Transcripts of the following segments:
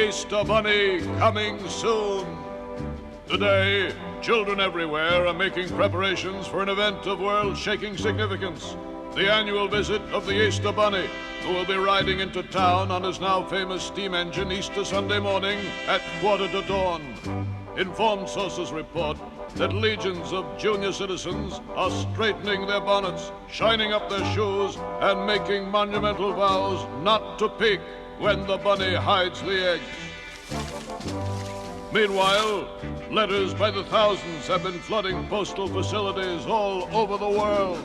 Easter Bunny coming soon. Today, children everywhere are making preparations for an event of world-shaking significance. The annual visit of the Easter Bunny, who will be riding into town on his now famous steam engine Easter Sunday morning at 1:15. Informed sources report that legions of junior citizens are straightening their bonnets, shining up their shoes, and making monumental vows not to peek when the bunny hides the eggs. Meanwhile, letters by the thousands have been flooding postal facilities all over the world.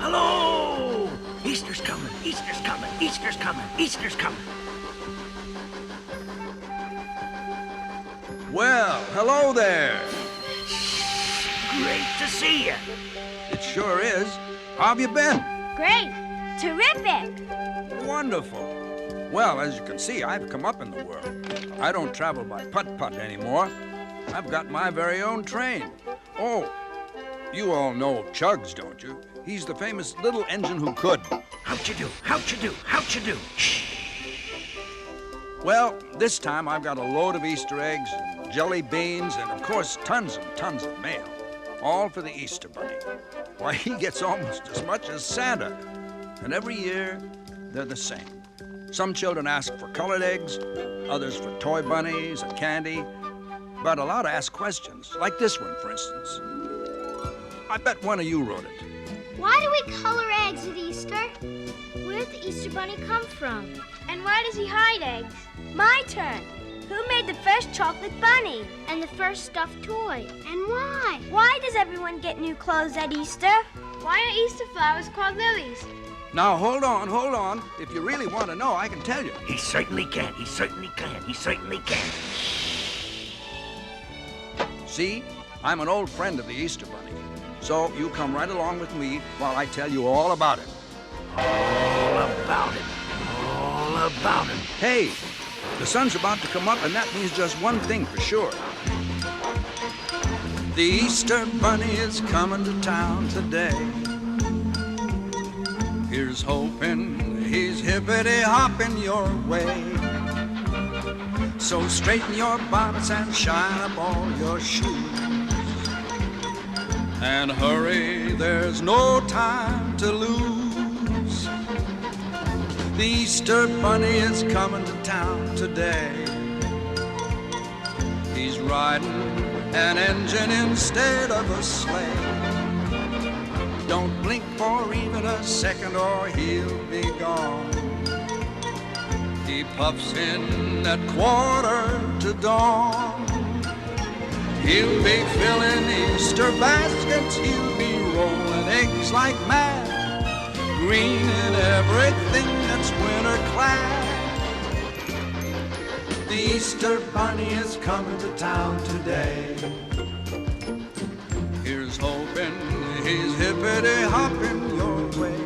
Hello! Easter's coming, Easter's coming, Easter's coming, Easter's coming. Well, hello there. Great to see you. It sure is. How have you been? Great. Terrific. Wonderful. Well, as you can see, I've come up in the world. I don't travel by putt-putt anymore. I've got my very own train. Oh, you all know Chugs, don't you? He's the famous little engine who could. How'd you do? How'd you do? How'd you do? Shh. Well, this time I've got a load of Easter eggs, jelly beans, and of course tons and tons of mail. All for the Easter Bunny. Why, he gets almost as much as Santa. And every year, they're the same. Some children ask for colored eggs, others for toy bunnies and candy. But a lot ask questions, like this one, for instance. I bet one of you wrote it. Why do we color eggs at Easter? Where did the Easter Bunny come from? And why does he hide eggs? My turn. Who made the first chocolate bunny? And the first stuffed toy? And why? Why does everyone get new clothes at Easter? Why are Easter flowers called lilies? Now, hold on. If you really want to know, I can tell you. He certainly can, he certainly can, he certainly can. See, I'm an old friend of the Easter Bunny. So you come right along with me while I tell you all about it. All about it. All about it. Hey, the sun's about to come up, and that means just one thing for sure. The Easter Bunny is coming to town today. Here's hoping he's hippity-hopping your way. So straighten your bonnets and shine up all your shoes. And hurry, there's no time to lose. The Easter Bunny is coming to town today. He's riding an engine instead of a sleigh. Don't blink for even a second or he'll be gone. He puffs in at 1:45. He'll be filling Easter baskets, he'll be rolling eggs like mad, green in everything that's winter clad. The Easter Bunny is coming to town today. Here's hoping he's hippity-hopping your way.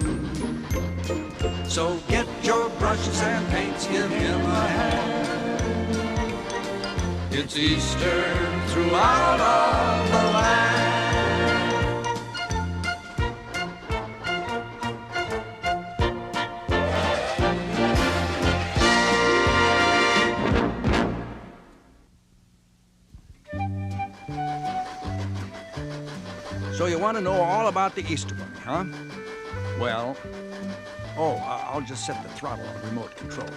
So get your brushes and paints, give him a hand. It's Easter throughout all the land. So you want to know all about the Easter Bunny, huh? Well, I'll just set the throttle on the remote control.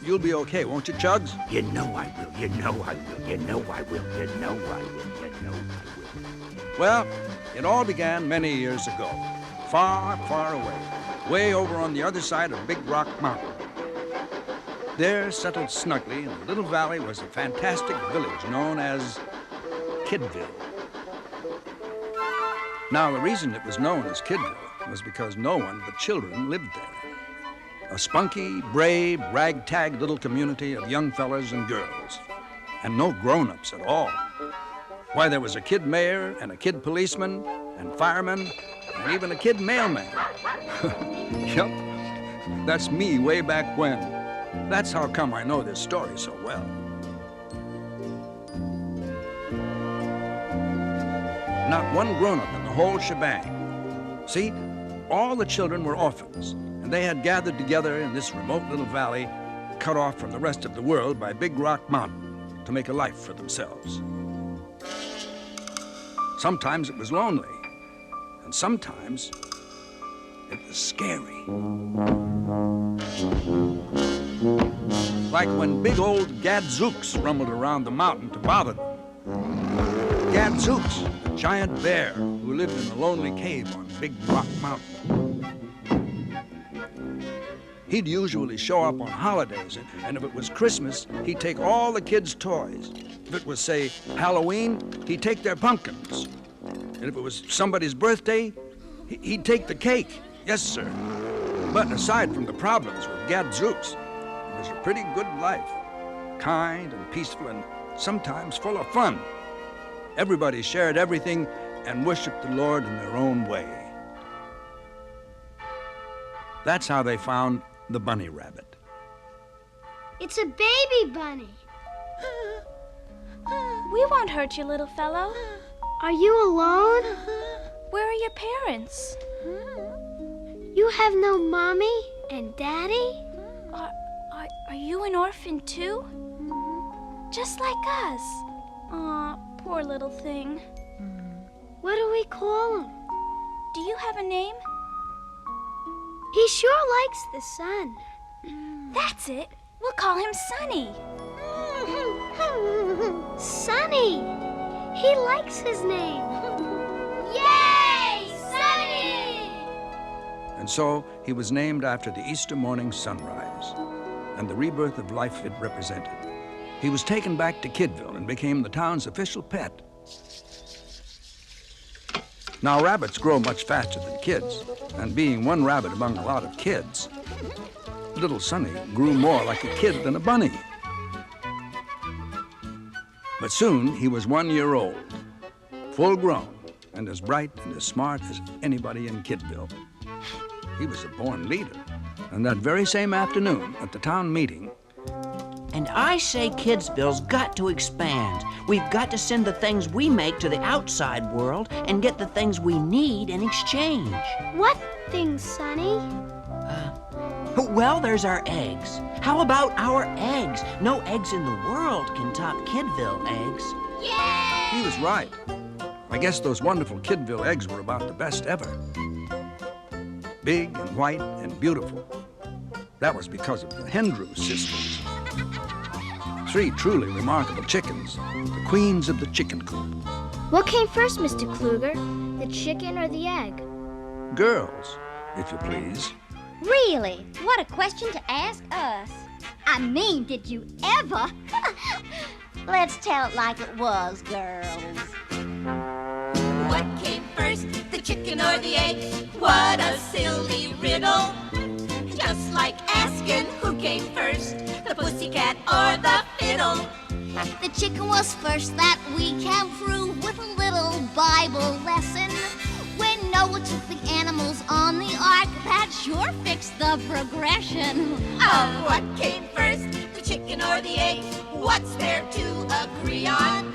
You'll be okay, won't you, Chugs? You know I will, you know I will, you know I will, you know I will, you know I will. Well, it all began many years ago, far, far away, way over on the other side of Big Rock Mountain. There, settled snugly in a little valley, was a fantastic village known as Kidville. Now, the reason it was known as Kidville was because no one but children lived there. A spunky, brave, ragtag little community of young fellas and girls. And no grown-ups at all. Why, there was a kid mayor and a kid policeman and fireman and even a kid mailman. Yep, that's me way back when. That's how come I know this story so well. Not one grown-up in the whole shebang. See, all the children were orphans, and they had gathered together in this remote little valley, cut off from the rest of the world by Big Rock Mountain, to make a life for themselves. Sometimes it was lonely, and sometimes it was scary. Like when big old Gadzooks rumbled around the mountain to bother them. Gadzooks, a giant bear who lived in a lonely cave on Big Rock Mountain. He'd usually show up on holidays, and if it was Christmas, he'd take all the kids' toys. If it was, say, Halloween, he'd take their pumpkins. And if it was somebody's birthday, he'd take the cake. Yes, sir. But aside from the problems with Gadzooks, it was a pretty good life. Kind and peaceful and sometimes full of fun. Everybody shared everything and worshiped the Lord in their own way. That's how they found the bunny rabbit. It's a baby bunny. We won't hurt you, little fellow. Are you alone? Where are your parents? You have no mommy and daddy? Are you an orphan too? Just like us. Aw, poor little thing. What do we call him? Do you have a name? He sure likes the sun. That's it. We'll call him Sunny. Sunny! He likes his name. Yay! Sunny! And so he was named after the Easter morning sunrise and the rebirth of life it represented. He was taken back to Kidville and became the town's official pet. Now, rabbits grow much faster than kids, and being one rabbit among a lot of kids, little Sunny grew more like a kid than a bunny. But soon he was 1 year old, full grown, and as bright and as smart as anybody in Kidville. He was a born leader, and that very same afternoon at the town meeting, And I say Kidville's got to expand. We've got to send the things we make to the outside world and get the things we need in exchange. What things, Sonny? Well, there's our eggs. How about our eggs? No eggs in the world can top Kidville eggs. he was right. I guess those wonderful Kidville eggs were about the best ever. Big and white and beautiful. That was because of the Hendrew sisters. 3 truly remarkable chickens, the queens of the chicken coop. What came first, Mr. Kluger? The chicken or the egg? Girls, if you please. Really? What a question to ask us. I mean, did you ever? Let's tell it like it was, girls. What came first, the chicken or the egg? What a silly riddle. Just like asking who came first, the pussycat or the fiddle. The chicken was first, that we can prove with a little Bible lesson. When Noah took the animals on the ark, that sure fixed the progression. Of what came first, the chicken or the egg? What's there to agree on?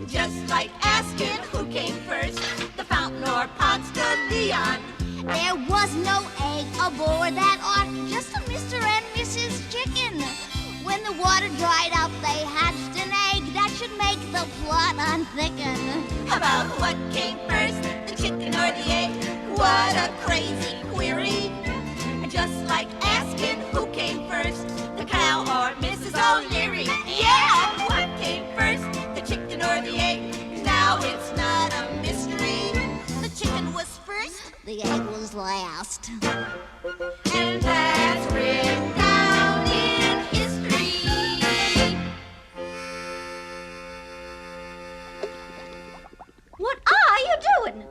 Just like asking who came first, the fountain or Ponce de Leon. There was no egg aboard that ark, just a Mr. and Mrs. Chicken. When the water dried up, they hatched an egg that should make the plot unthicken. About what came first, the chicken or the egg? What a crazy query. Just like asking who came first, the cow or Mrs. O'Leary. Yeah! What came first, the chicken or the egg? Now it's not a mystery. The chicken was first, the egg was last. And that's written down in history. What are you doing?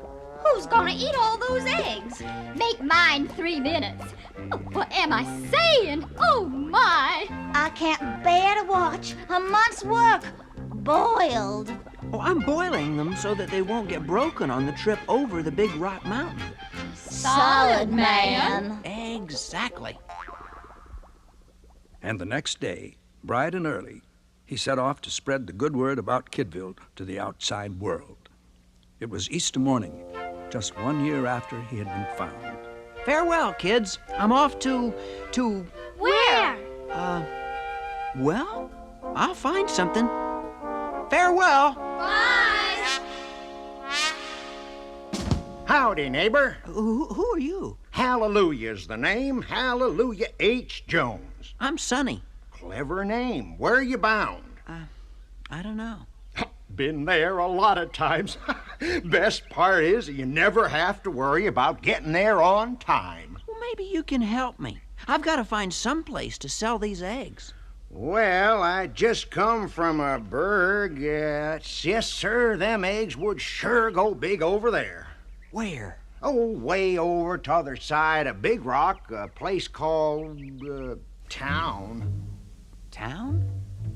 Who's gonna eat all those eggs? Make mine 3 minutes. Oh, what am I saying? Oh, my. I can't bear to watch a month's work boiled. Oh, I'm boiling them so that they won't get broken on the trip over the Big Rock Mountain. Solid, man. Exactly. And the next day, bright and early, he set off to spread the good word about Kidville to the outside world. It was Easter morning, just 1 year after he had been found. Farewell, kids. I'm off to... Where? Well, I'll find something. Farewell. Bye. Howdy, neighbor. Who are you? Hallelujah's the name. Hallelujah H. Jones. I'm Sonny. Clever name. Where are you bound? I don't know. Been there a lot of times. Best part is you never have to worry about getting there on time. Well, maybe you can help me. I've got to find some place to sell these eggs. Well, I just come from a burg. Yes, sir, them eggs would sure go big over there. Where? Oh, way over t'other side of Big Rock, a place called, Town. Town?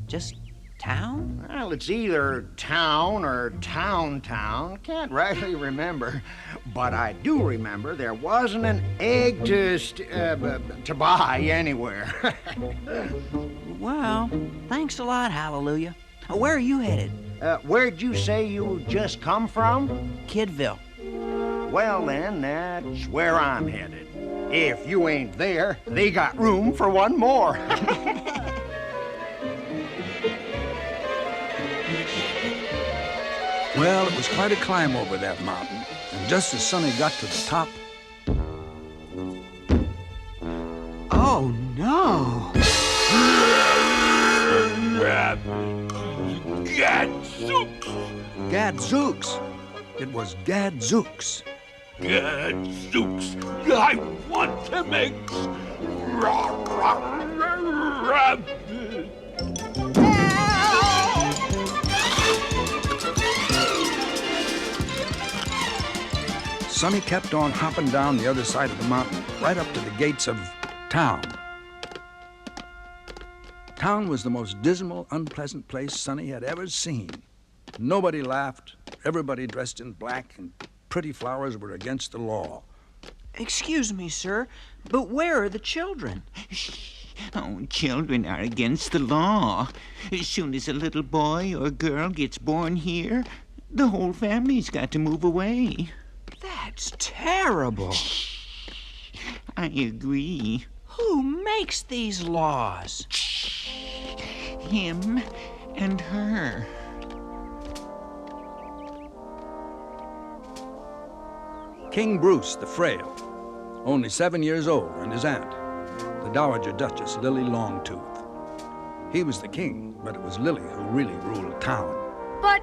Just town? Well, it's either town or town. Can't rightly remember. But I do remember there wasn't an egg to buy anywhere. Well, thanks a lot, Hallelujah. Where are you headed? Where'd you say you just come from? Kidville. Well, then, that's where I'm headed. If you ain't there, they got room for one more. Well, it was quite a climb over that mountain, and just as Sonny got to the top... Oh, no! Gadzooks! Gadzooks! It was Gadzooks. Gadzooks! I want them eggs! Rabbit! Sonny kept on hopping down the other side of the mountain, right up to the gates of Town. Town was the most dismal, unpleasant place Sonny had ever seen. Nobody laughed, everybody dressed in black, and pretty flowers were against the law. Excuse me, sir, but where are the children? Oh, children are against the law. As soon as a little boy or girl gets born here, the whole family's got to move away. That's terrible. I agree. Who makes these laws? Him and her. King Bruce the Frail, only 7 years old, and his aunt, the Dowager Duchess Lily Longtooth. He was the king, but it was Lily who really ruled town. But,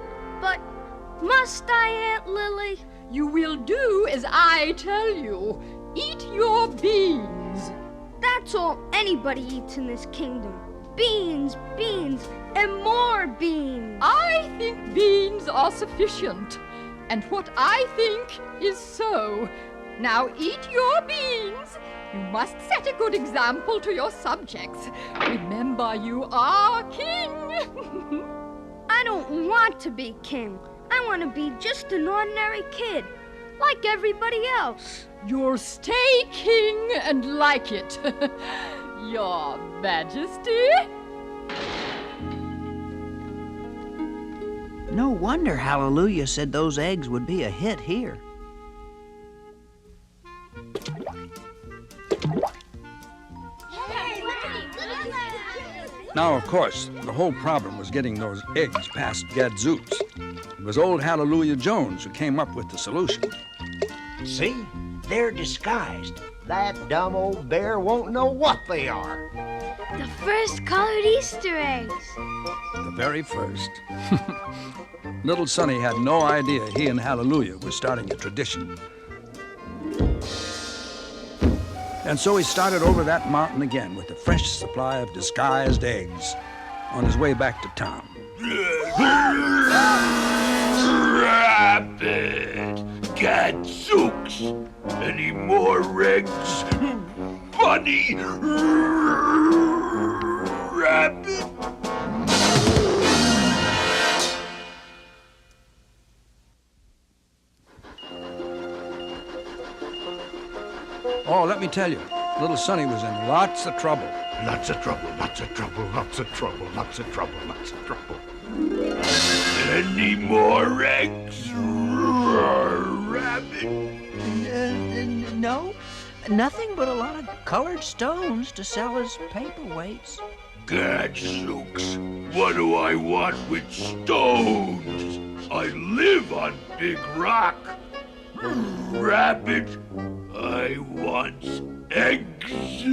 must I, Aunt Lily? You will do as I tell you. Eat your beans. That's all anybody eats in this kingdom. Beans, and more beans. I think beans are sufficient. And what I think is so. Now eat your beans. You must set a good example to your subjects. Remember, you are king. I don't want to be king. I want to be just an ordinary kid, like everybody else. You'll stay king and like it. Your Majesty. No wonder Hallelujah said those eggs would be a hit here. Now, of course, the whole problem was getting those eggs past Gadzooks. It was old Hallelujah Jones who came up with the solution. See? They're disguised. That dumb old bear won't know what they are. The first colored Easter eggs. The very first. Little Sonny had no idea he and Hallelujah were starting a tradition. And so he started over that mountain again with a fresh supply of disguised eggs on his way back to town. Rabbit! Gadzooks! Any more eggs? Bunny! Rabbit! Oh, let me tell you, little Sonny was in lots of trouble. Lots of trouble, lots of trouble, lots of trouble, lots of trouble, lots of trouble. Any more eggs, Rabbit? No, Nothing but a lot of colored stones to sell as paperweights. Gadzooks, what do I want with stones? I live on Big Rock. Rabbit, I want eggs.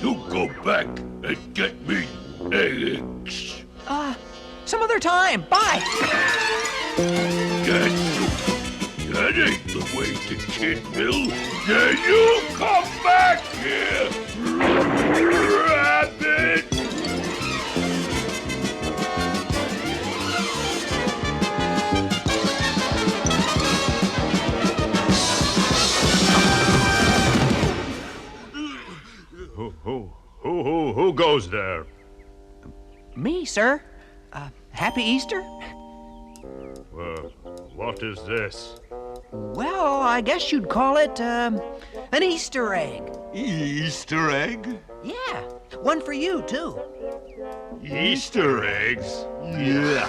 You go back and get me eggs. Some other time. Bye. Gadzooks, that ain't the way to Kidville. Then you come back here, rabbit. Who goes there? Me, sir. Happy Easter? What is this? Well, I guess you'd call it, an Easter egg. Easter egg? Yeah, one for you, too. Easter eggs? Yeah.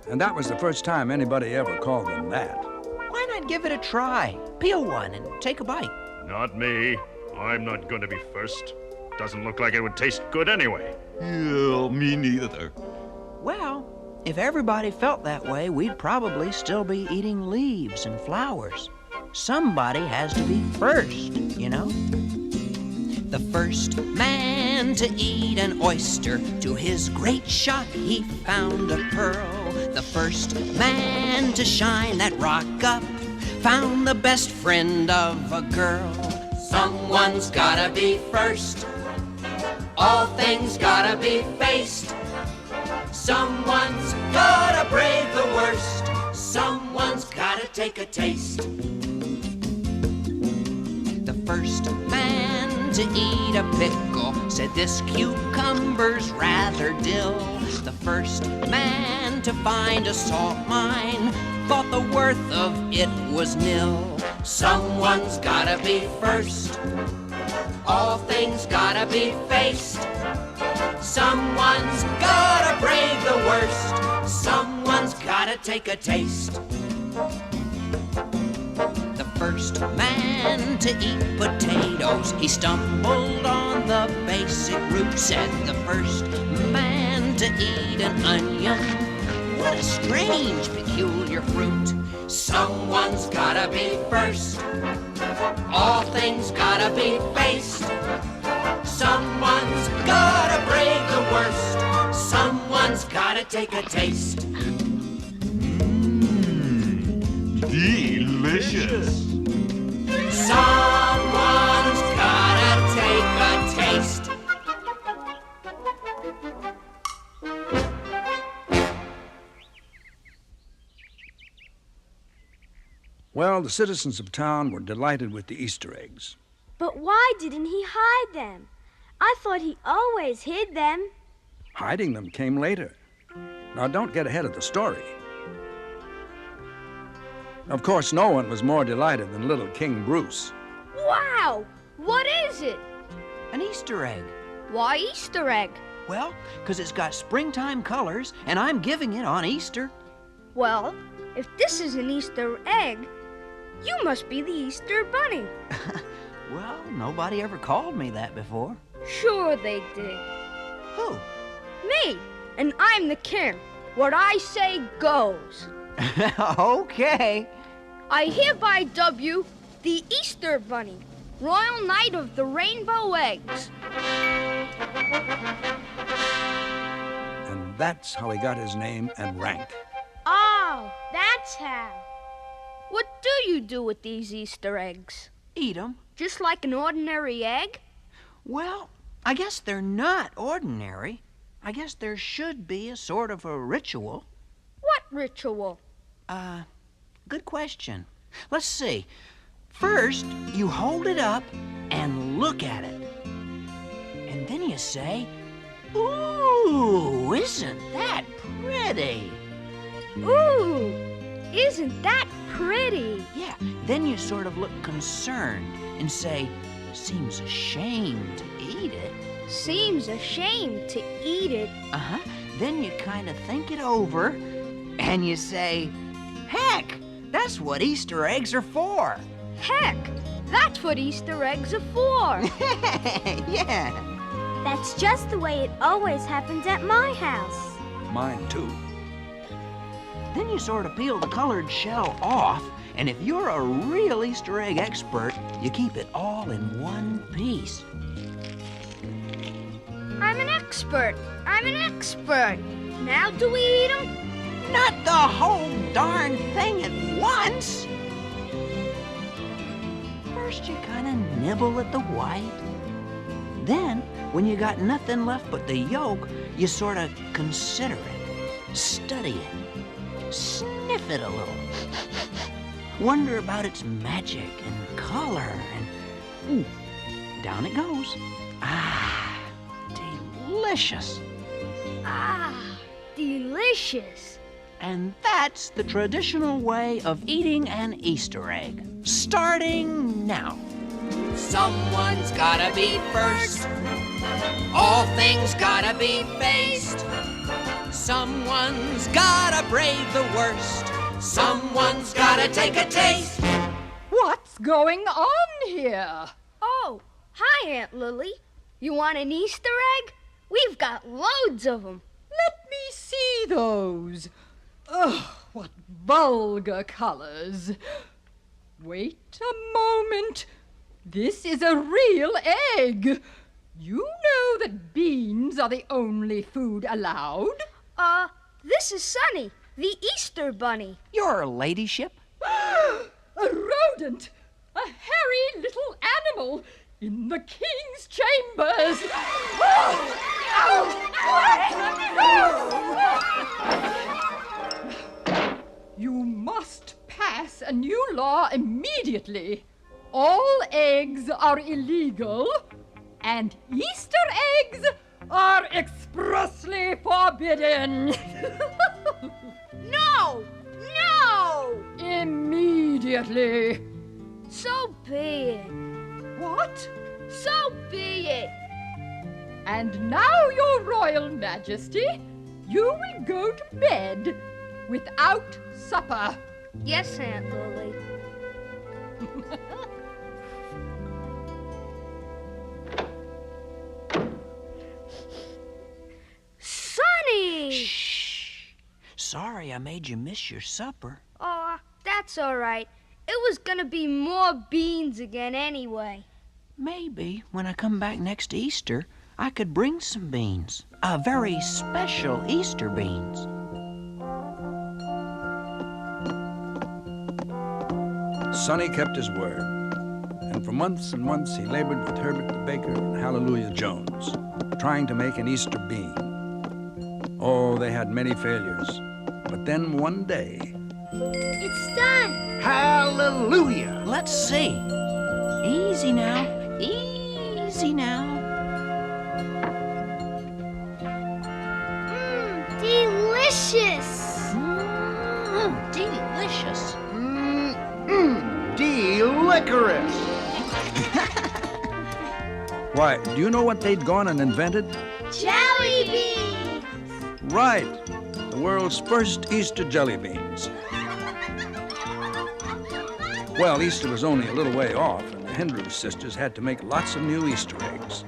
And that was the first time anybody ever called them that. Why not give it a try? Peel one and take a bite. Not me. I'm not going to be first. Doesn't look like it would taste good anyway. Yeah, me neither. Well, if everybody felt that way, we'd probably still be eating leaves and flowers. Somebody has to be first, you know? The first man to eat an oyster, to his great shock he found a pearl. The first man to shine that rock up found the best friend of a girl. Someone's gotta be first. All things gotta be faced. Someone's gotta brave the worst. Someone's gotta take a taste. The first man to eat a pickle said this cucumber's rather dill. The first man to find a salt mine thought the worth of it was nil. Someone's gotta be first. All things gotta be faced. Someone's gotta brave the worst. Someone's gotta take a taste. The first man to eat potatoes, he stumbled on the basic root. Said the first man to eat an onion, what a strange, peculiar fruit. Someone's gotta be first. All things gotta be faced. Someone's gotta brave the worst. Someone's gotta take a taste. Delicious. Someone's gotta take a taste. Well, the citizens of town were delighted with the Easter eggs. But why didn't he hide them? I thought he always hid them. Hiding them came later. Now, don't get ahead of the story. Of course, no one was more delighted than little King Bruce. Wow! What is it? An Easter egg. Why Easter egg? Well, 'cause it's got springtime colors, and I'm giving it on Easter. Well, if this is an Easter egg, you must be the Easter Bunny. Well, nobody ever called me that before. Sure they did. Who? Me. And I'm the king. What I say goes. Okay. I hereby dub you the Easter Bunny, Royal Knight of the Rainbow Eggs. And that's how he got his name and rank. Oh, that's how. What do you do with these Easter eggs? Eat 'em. Just like an ordinary egg? Well, I guess they're not ordinary. I guess there should be a sort of a ritual. What ritual? Good question. Let's see. First, you hold it up and look at it. And then you say, "Ooh, isn't that pretty?" Ooh, isn't that pretty? Yeah, then you sort of look concerned and say, "Seems a shame to eat it." Seems a shame to eat it. Uh-huh. Then you kind of think it over and you say, "Heck, that's what Easter eggs are for." Heck, That's what Easter eggs are for. Yeah. That's just the way it always happens at my house. Mine, too. Then you sort of peel the colored shell off, and if you're a real Easter egg expert, you keep it all in one piece. I'm an expert. Now do we eat them? Not the whole darn thing at once. First you kind of nibble at the white. Then, when you got nothing left but the yolk, you sort of consider it, study it, sniff it a little. Wonder about its magic and color, and down it goes. Ah, delicious. Ah, delicious. And that's the traditional way of eating an Easter egg, starting now. Someone's gotta be first. All things gotta be faced. Someone's gotta brave the worst. Someone's gotta take a taste. What's going on here? Oh, hi, Aunt Lily. You want an Easter egg? We've got loads of them. Let me see those. Ugh, what vulgar colors. Wait a moment. This is a real egg. You know that beans are the only food allowed? This is Sunny, the Easter Bunny. Your ladyship? A rodent! A hairy little animal in the king's chambers! You must pass a new law immediately. All eggs are illegal, and Easter eggs are expressly forbidden. No! No! Immediately. So be it. What? So be it. And now, Your Royal Majesty, you will go to bed without supper. Yes, Aunt Lily. Sonny! Shh. Sorry I made you miss your supper. Oh, that's all right. It was gonna be more beans again anyway. Maybe when I come back next Easter, I could bring some beans. Very special Easter beans. Sonny kept his word, and for months and months he labored with Herbert the baker and Hallelujah Jones, trying to make an Easter bean. Oh, they had many failures, but then one day... It's done! Hallelujah! Let's see. Easy now. Easy now. Delicious! Delicious. Delicorous! Why, do you know what they'd gone and invented? Jelly beans! Right, the world's first Easter jelly beans. Well, Easter was only a little way off, and the Hendrew sisters had to make lots of new Easter eggs.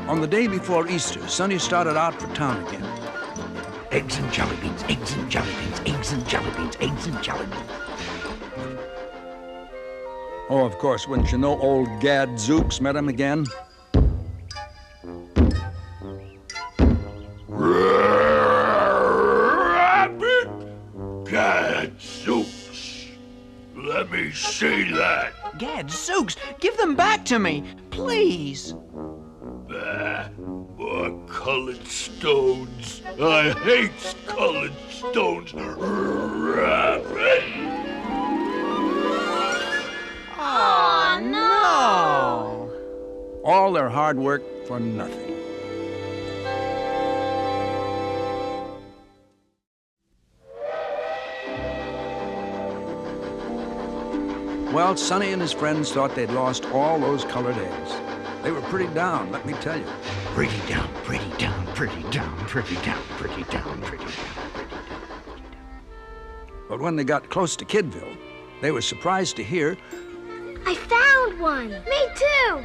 On the day before Easter, Sonny started out for town again. Eggs and jelly beans, eggs and jelly beans, eggs and jelly beans, eggs and jelly beans. Oh, of course, wouldn't you know, old Gadzooks met him again? Rabbit! Gadzooks! Let me see that. Gadzooks, give them back to me, please. More colored stones. I hate colored stones. Rabbit! Oh, no! All their hard work for nothing. Well, Sonny and his friends thought they'd lost all those colored eggs. They were pretty down, let me tell you. Pretty down, pretty down, pretty down, pretty down, pretty down, pretty down, pretty down. But when they got close to Kidville, they were surprised to hear, I found one. Me too.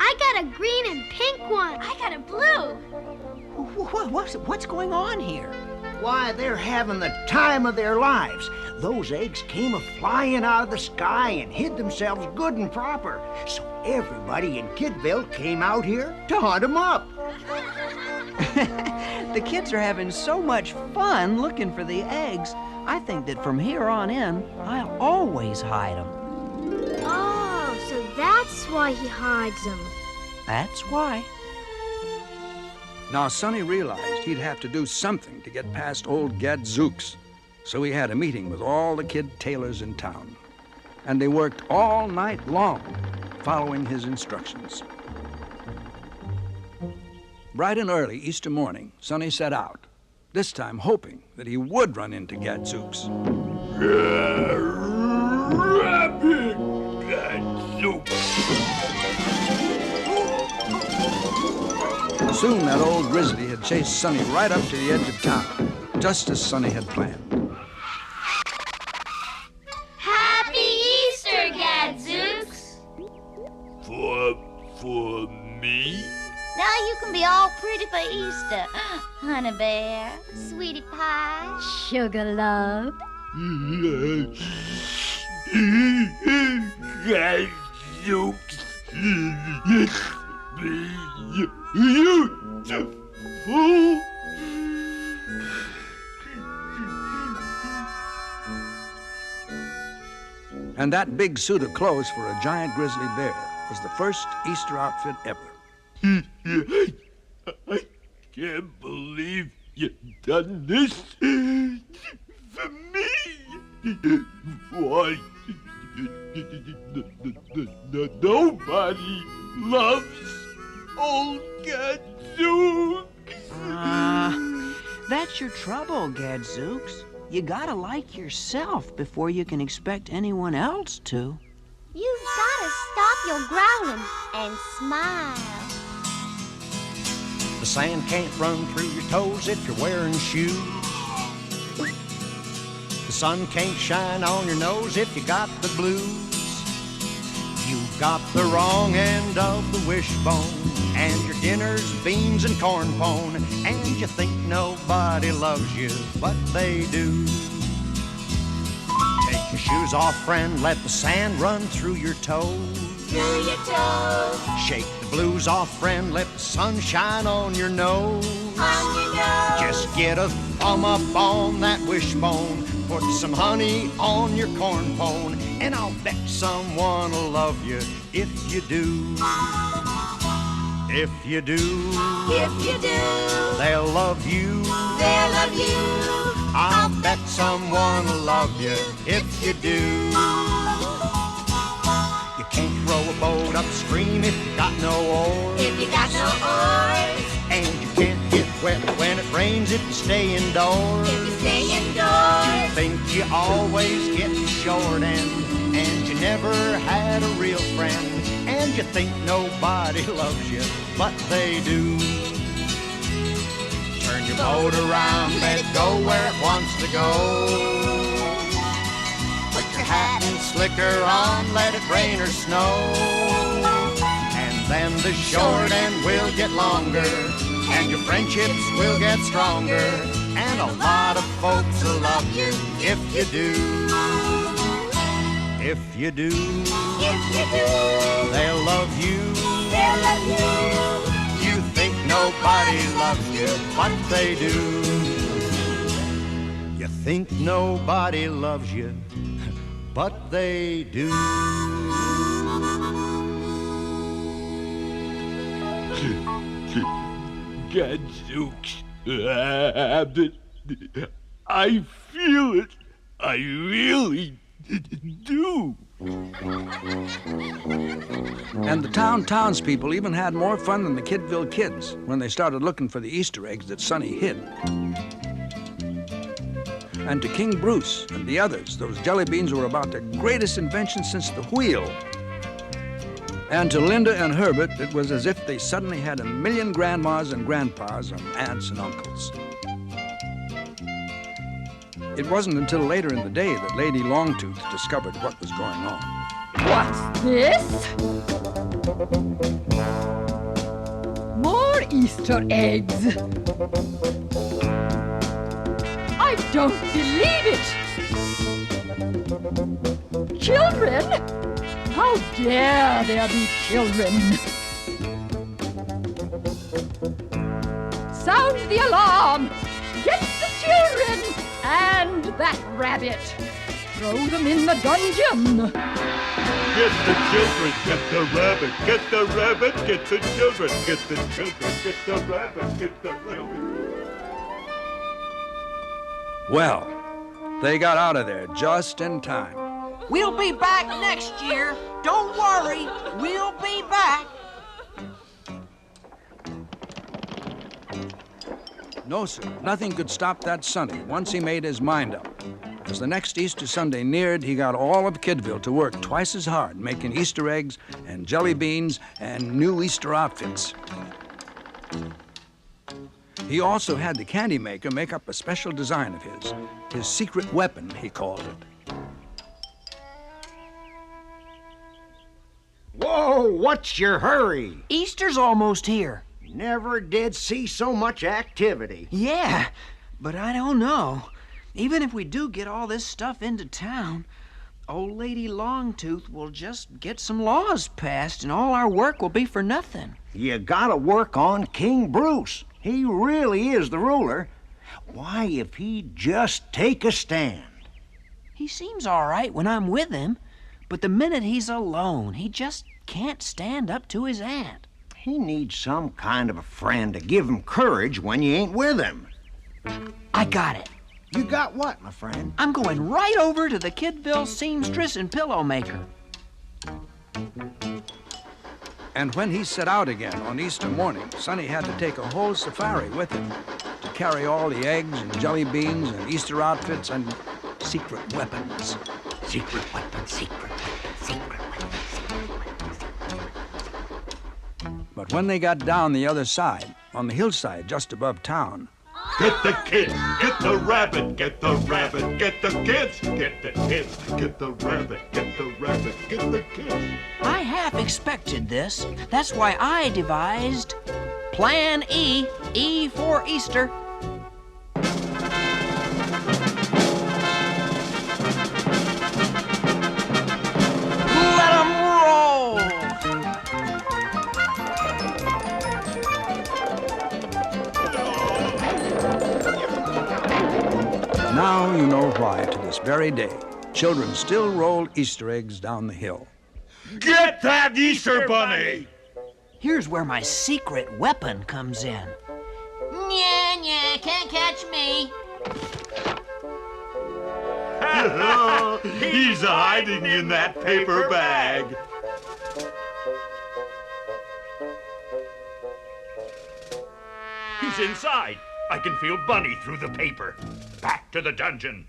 I got a green and pink one. I got a blue. What's going on here? Why, they're having the time of their lives. Those eggs came a-flying out of the sky and hid themselves good and proper. So everybody in Kidville came out here to hunt them up. The kids are having so much fun looking for the eggs. I think that from here on in, I'll always hide them. Oh, so that's why he hides them. That's why. Now Sonny realized he'd have to do something to get past old Gadzooks. So he had a meeting with all the kid tailors in town. And they worked all night long, following his instructions. Bright and early Easter morning, Sonny set out, this time hoping that he would run into Gadzooks. Rapid Gadzooks! Soon that old grizzly had chased Sonny right up to the edge of town, just as Sonny had planned. Happy Easter, Gadzooks! For me? Now you can be all pretty for Easter, honey bear, sweetie pie. Sugar love. Gadzooks! Beautiful! And that big suit of clothes for a giant grizzly bear was the first Easter outfit ever. I can't believe you've done this for me. Why, nobody loves old Gadzooks. That's your trouble, Gadzooks. You gotta like yourself before you can expect anyone else to. You've gotta stop your growling and smile. The sand can't run through your toes if you're wearing shoes. The sun can't shine on your nose if you got the blues. You got the wrong end of the wishbone, and your dinner's beans and corn pone, and you think nobody loves you, but they do. Take your shoes off, friend, let the sand run through your toes. Through your toes, Shake the blues off, friend, let the sun shine on your nose. on your nose. Just get a thumb up on that wishbone, put some honey on your corn pone, and I'll bet someone will love you if you do. If you do, If you do, they'll love you. they'll love you. I'll bet someone will love you if you do. You can't row a boat upstream if you got no oars. If you got no oars, And you can't get wet when it rains if you stay indoors. if you stay You indoors, think you always get the short end, and you never had a real friend, and you think nobody loves you, but they do. Turn your boat around, let it go where it wants to go. Put your hat and slicker on, let it rain or snow. And then the short end will get longer, and your friendships will get stronger, and a lot of folks will love you if you do. If you do, if you do, they'll love you. they'll love you. You think nobody loves you, but they do. You think nobody loves you, but they do. Gadzooks. I feel it. I really do. And the townspeople even had more fun than the Kidville kids when they started looking for the Easter eggs that Sonny hid. And to King Bruce and the others, those jelly beans were about the greatest invention since the wheel. And to Linda and Herbert, it was as if they suddenly had a million grandmas and grandpas and aunts and uncles. It wasn't until later in the day that Lady Longtooth discovered what was going on. What's this? More Easter eggs. I don't believe it. Children? How dare there be children? Sound the alarm! Get the children and that rabbit. Throw them in the dungeon. Get the children, get the rabbit, get the rabbit, get the children, get the children, get the rabbit, get the rabbit. Well, they got out of there just in time. We'll be back next year. Don't worry, we'll be back. No, sir, nothing could stop that Sonny once he made his mind up. As the next Easter Sunday neared, he got all of Kidville to work twice as hard, making Easter eggs and jelly beans and new Easter outfits. He also had the candy maker make up a special design of his secret weapon, he called it. Whoa, what's your hurry? Easter's almost here. Never did see so much activity. Yeah, but I don't know. Even if we do get all this stuff into town, old Lady Longtooth will just get some laws passed and all our work will be for nothing. You gotta work on King Bruce. He really is the ruler. Why, if he'd just take a stand. He seems all right when I'm with him, but the minute he's alone, he just can't stand up to his aunt. He needs some kind of a friend to give him courage when you ain't with him. I got it. You got what, my friend? I'm going right over to the Kidville seamstress and pillow maker. And when he set out again on Easter morning, Sonny had to take a whole safari with him to carry all the eggs and jelly beans and Easter outfits and secret weapons. Secret weapons, secret weapons, secret weapons, secret weapons, secret weapons. But when they got down the other side, on the hillside just above town, Get the kids, get the rabbit, get the rabbit, get the kids, get the kids, get the rabbit, get the rabbit, get the kids. I half expected this. That's why I devised Plan E, E for Easter. Let 'em roll! Now you know why, to this very day, children still roll Easter eggs down the hill. Get that Easter Bunny! Here's where my secret weapon comes in. Nya, can't catch me. He's hiding in that paper bag. He's inside. I can feel Bunny through the paper. Back to the dungeon.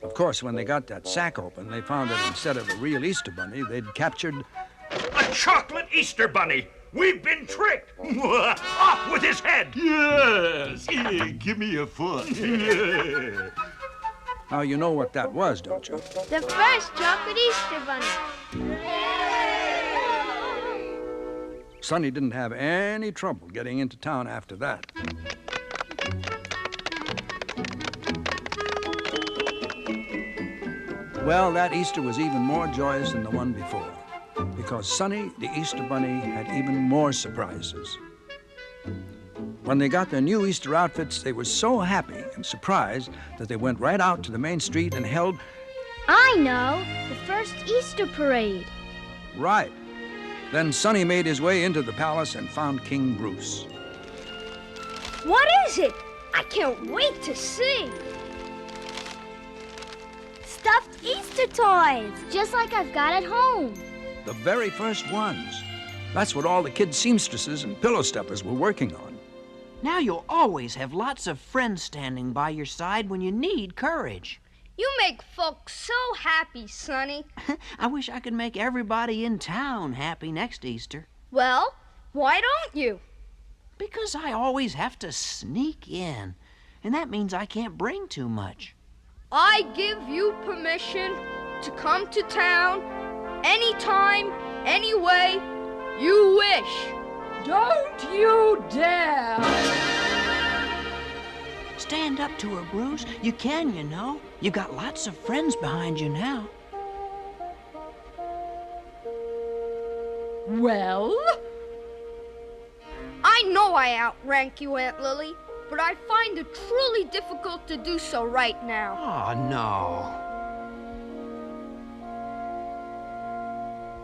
Of course, when they got that sack open, they found that instead of a real Easter bunny, they'd captured A chocolate Easter Bunny. We've been tricked. Off with his head. Yes. Here, give me a foot. Now you know what that was, don't you? The first chocolate Easter Bunny. Sonny didn't have any trouble getting into town after that. Well, that Easter was even more joyous than the one before, because Sonny, the Easter Bunny, had even more surprises. When they got their new Easter outfits, they were so happy and surprised that they went right out to the main street and held... I know, the first Easter parade. Right. Then Sonny made his way into the palace and found King Bruce. What is it? I can't wait to see. Stuffed Easter toys, just like I've got at home. The very first ones. That's what all the kid seamstresses and pillow stuffers were working on. Now you'll always have lots of friends standing by your side when you need courage. You make folks so happy, Sonny. I wish I could make everybody in town happy next Easter. Well, why don't you? Because I always have to sneak in, and that means I can't bring too much. I give you permission to come to town anytime, any way you wish. Don't you dare! Stand up to her, Bruce. You can, you know. You got lots of friends behind you now. Well? I know I outrank you, Aunt Lily, but I find it truly difficult to do so right now. Oh, no.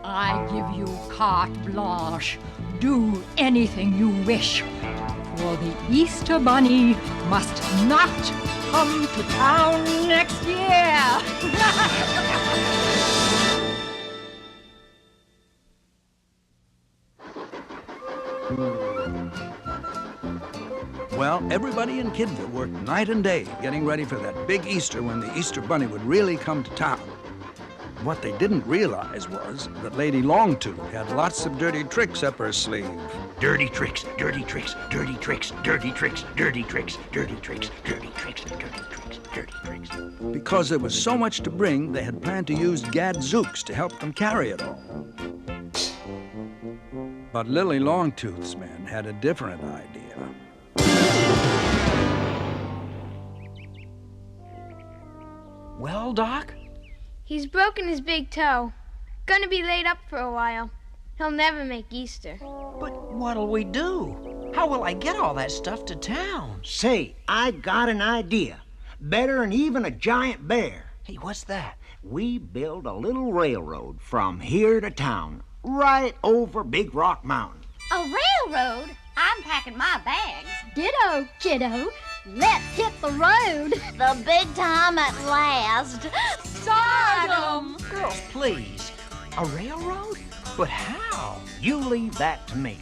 I give you carte blanche. Do anything you wish. For the Easter Bunny must not come to town next year. Well, everybody in Kidville worked night and day getting ready for that big Easter when the Easter Bunny would really come to town. What they didn't realize was that Lady Longtooth had lots of dirty tricks up her sleeve. Dirty tricks, dirty tricks, dirty tricks, dirty tricks, dirty tricks, dirty tricks, dirty tricks, dirty tricks, dirty tricks. Because there was so much to bring, they had planned to use Gadzooks to help them carry it all. But Lily Longtooth's men had a different idea. Well, Doc? He's broken his big toe. Gonna be laid up for a while. He'll never make Easter. But what'll we do? How will I get all that stuff to town? Say, I got an idea. Better than even a giant bear. Hey, what's that? We build a little railroad from here to town, right over Big Rock Mountain. A railroad? I'm packing my bags. Ditto, kiddo. Let's hit the road. The big time at last. Stardom! Girls, please. A railroad? But how? You leave that to me.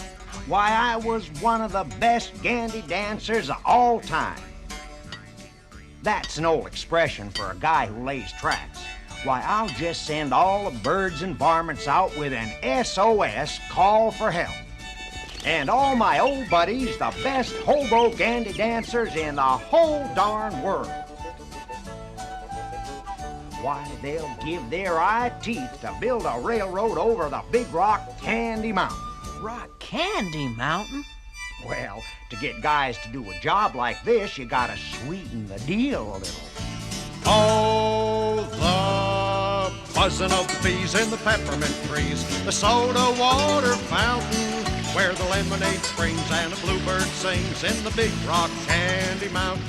Why, I was one of the best gandy dancers of all time. That's an old expression for a guy who lays tracks. Why, I'll just send all the birds and varmints out with an SOS call for help. And all my old buddies, the best hobo gandy dancers in the whole darn world. Why, they'll give their eye teeth to build a railroad over the Big Rock Candy Mountain. Rock Candy Mountain? Well, to get guys to do a job like this, you gotta sweeten the deal a little. Oh, the buzzing of the bees in the peppermint trees, the soda water fountain, where the lemonade springs and a bluebird sings in the Big Rock Candy Mountain.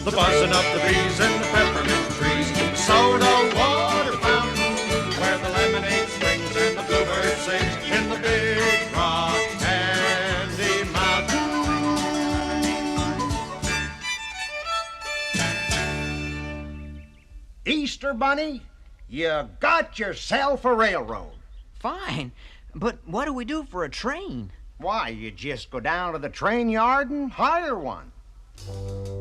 The buzzing of the bees in the peppermint trees, the soda water fountain, where the lemonade springs and the bluebird sings in the Big Rock Candy Mountain. Easter Bunny, you got yourself a railroad. Fine, but what do we do for a train? Why, you just go down to the train yard and hire one.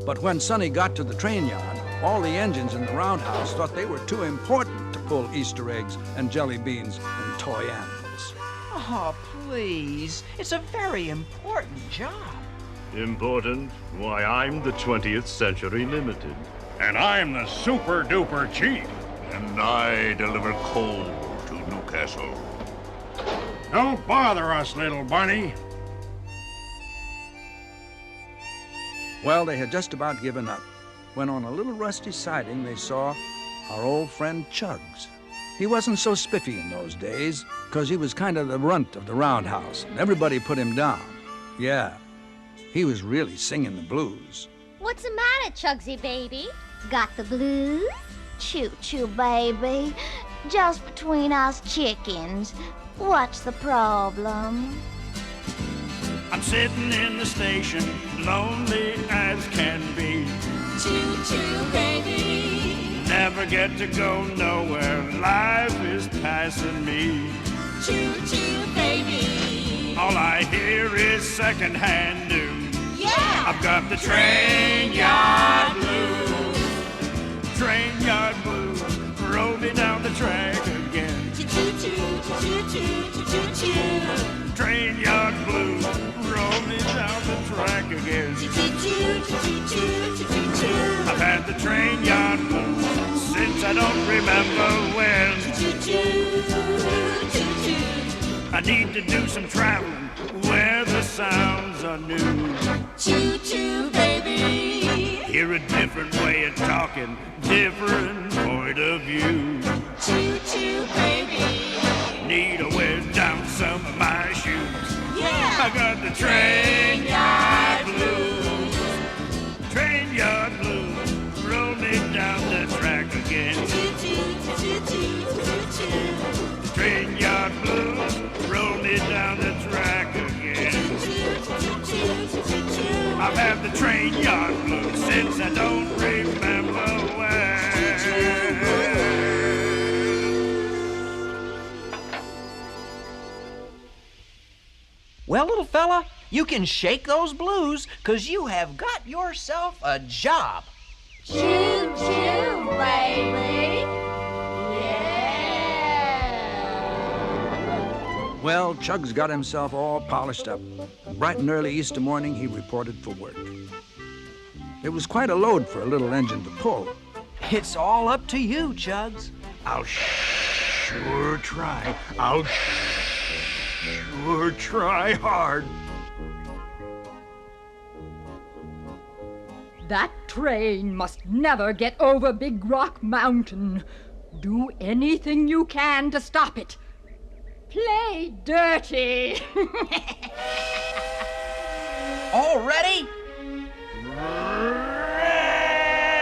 But when Sonny got to the train yard, all the engines in the roundhouse thought they were too important to pull Easter eggs and jelly beans and toy animals. Oh, please. It's a very important job. Important? Why, I'm the 20th Century Limited. And I'm the super-duper chief. And I deliver coal to Newcastle. Don't bother us, little bunny. Well, they had just about given up when on a little rusty siding they saw our old friend Chugs. He wasn't so spiffy in those days, because he was kind of the runt of the roundhouse, and everybody put him down. Yeah, he was really singing the blues. What's the matter, Chugsy baby? Got the blues? Choo-choo, baby. Just between us chickens. What's the problem? I'm sitting in the station, lonely as can be. Choo-choo, baby. Never get to go nowhere, life is passing me. Choo-choo, baby. All I hear is secondhand news. Yeah! I've got the train yard blues. Train yard roll me down the track again. Choo-choo-choo-choo-choo-choo-choo. Train yard blues, roll me down the track again. Choo-choo-choo-choo-choo-choo. I've had the train yard blues since I don't remember when. I need to do some traveling where the sounds are new. Choo-choo, baby. Hear a different way of talking, different point of view. Choo-choo, baby. Need to wear down some of my shoes. Yeah. I got the train yard blues. Train yard blues. Roll me down the track again. Train yard blues. Roll me down the track again. I've had the train yard blues since I don't remember when. Well, little fella, you can shake those blues, 'cause you have got yourself a job. Choo-choo, baby. Well, Chug's got himself all polished up. Bright and early Easter morning, he reported for work. It was quite a load for a little engine to pull. It's all up to you, Chugs. I'll sure try. I'll sure try hard. That train must never get over Big Rock Mountain. Do anything you can to stop it. Play dirty. All ready?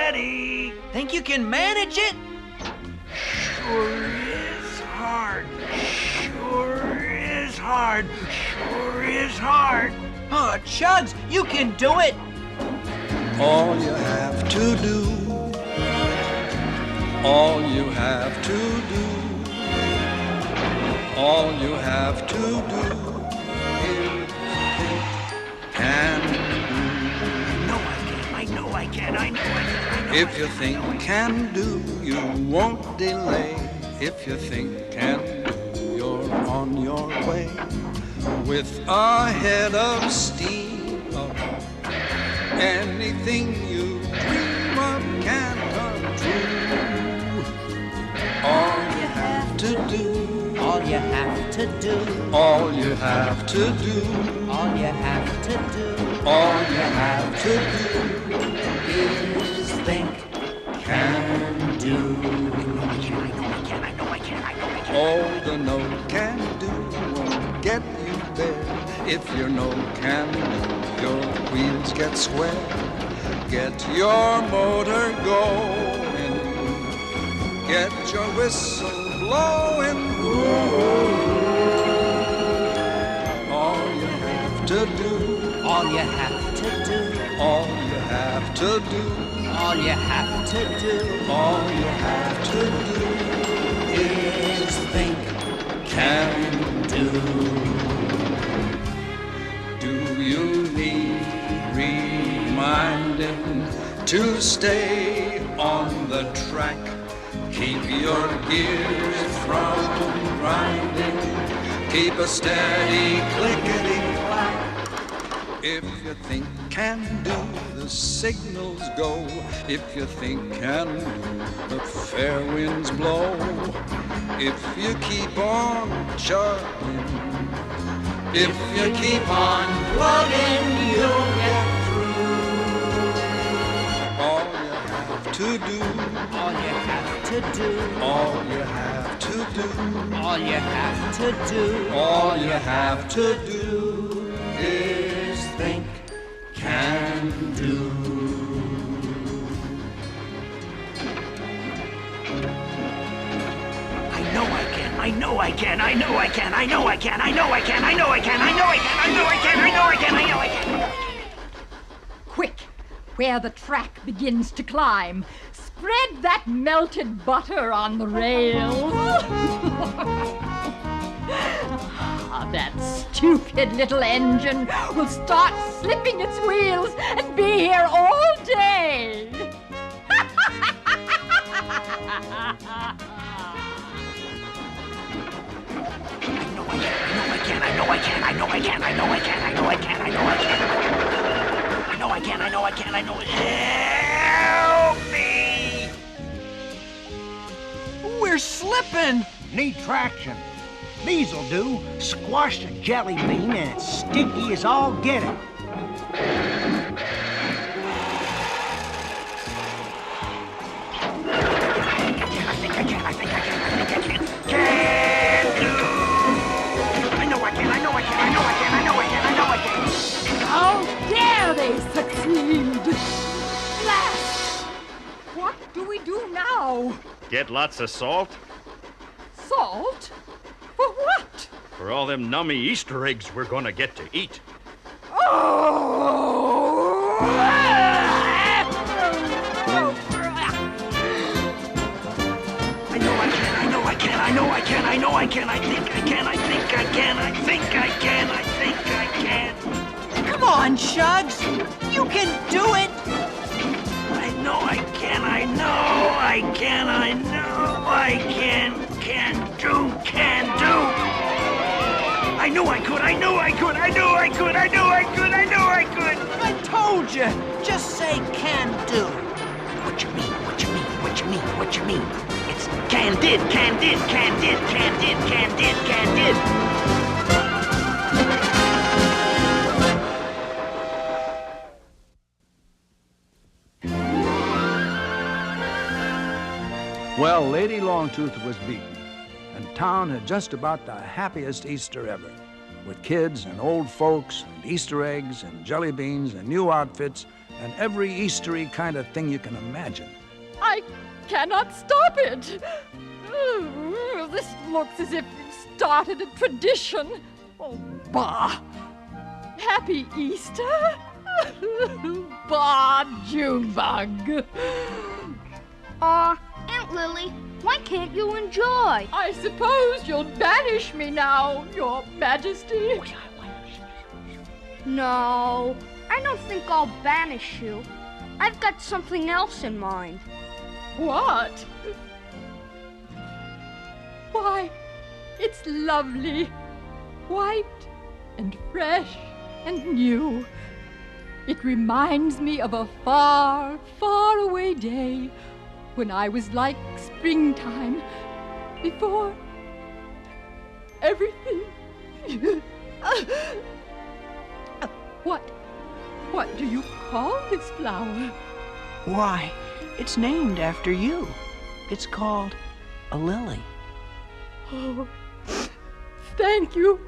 Ready. Think you can manage it? Sure is hard. Sure is hard. Sure is hard. Oh, Chugs, you can do it. All you have to do, all you have to do, all you have to do is can do. I know I can. If you think can do, you won't delay. If you think can do, you're on your way. With a head of steam, anything you dream of can come true. All you have to do, all you have to do, all you have to do, all you have to do, all you have to do is think, can do. All the no can do won't get you there. If you're no can do, your wheels get square. Get your motor going. Get your whistle blowing. All you have to do. All you have to do. All you have to do. All you have to do. All you have to do is think, can do. Do you need reminding to stay on the track? Keep your gears from grinding. Keep a steady clickety-clack. If you think can do, the signals go. If you think can do, the fair winds blow. If you keep on chugging, if you keep on plugging, you'll get through. All you have to do, all you have to do, all you have to do, all you have to do, all you have to do is think, can do. I know I can. I know I can. I know I can. I know I can. I know I can. I know I can. I know I can. I know I can. I know I can. I know I can. Quick, where the track begins to climb, spread that melted butter on the rails. That stupid little engine will start slipping its wheels and be here all day. I can, I know I can, I know I can, I know I can. I know I can, I know I can, I know. Help me! We're slipping. Need traction. These'll do. Squash a jelly bean and it's sticky as all get it. How dare they succeed! Blast! What do we do now? Get lots of salt? Salt? For what? For all them nummy Easter eggs we're gonna get to eat. Oh! I know I can, I know I can, I know I can, I know I can, I think I can, I think I can, I think I can, I think I can. Come on, Shugs. You can do it. I know I can, I know I can, I know I can do. I knew I could, I knew I could, I knew I could, I knew I could, I knew I could. I told you. Just say can do. What you mean, what you mean, what you mean, what you mean? It's can did, can did, can did, can did, can did, can did. Well, Lady Longtooth was beaten, and town had just about the happiest Easter ever, with kids and old folks and Easter eggs and jelly beans and new outfits and every Eastery kind of thing you can imagine. I cannot stop it. This looks as if it started a tradition. Oh, bah! Happy Easter? Bah, Junebug! Aunt Lily, why can't you enjoy? I suppose you'll banish me now, Your Majesty. No, I don't think I'll banish you. I've got something else in mind. What? Why, it's lovely. White and fresh and new. It reminds me of a far, far away day when I was like springtime, before everything. What do you call this flower? Why, it's named after you. It's called a lily. Oh, thank you.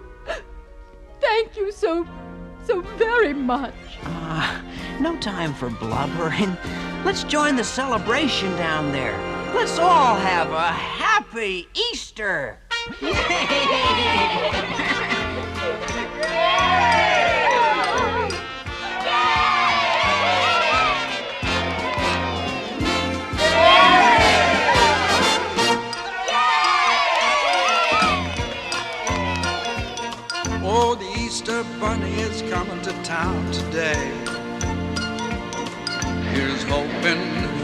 Thank you so very much. No time for blubbering. Let's join the celebration down there. Let's all have a happy Easter. Oh, the Easter Bunny is coming to town today. Here's hoping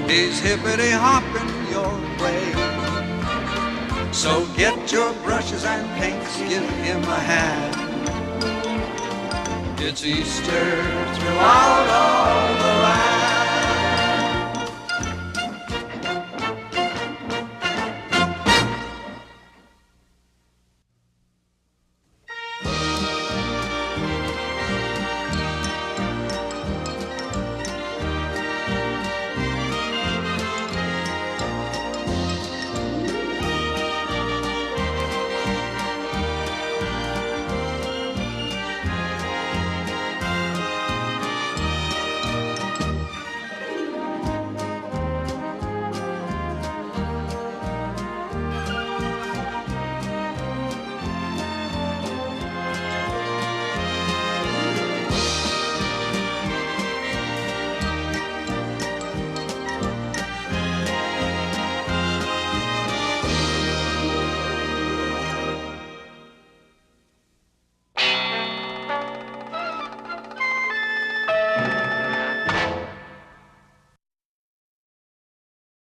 he's hippity-hopping your way. So get your brushes and paints, give him a hand. It's Easter throughout all the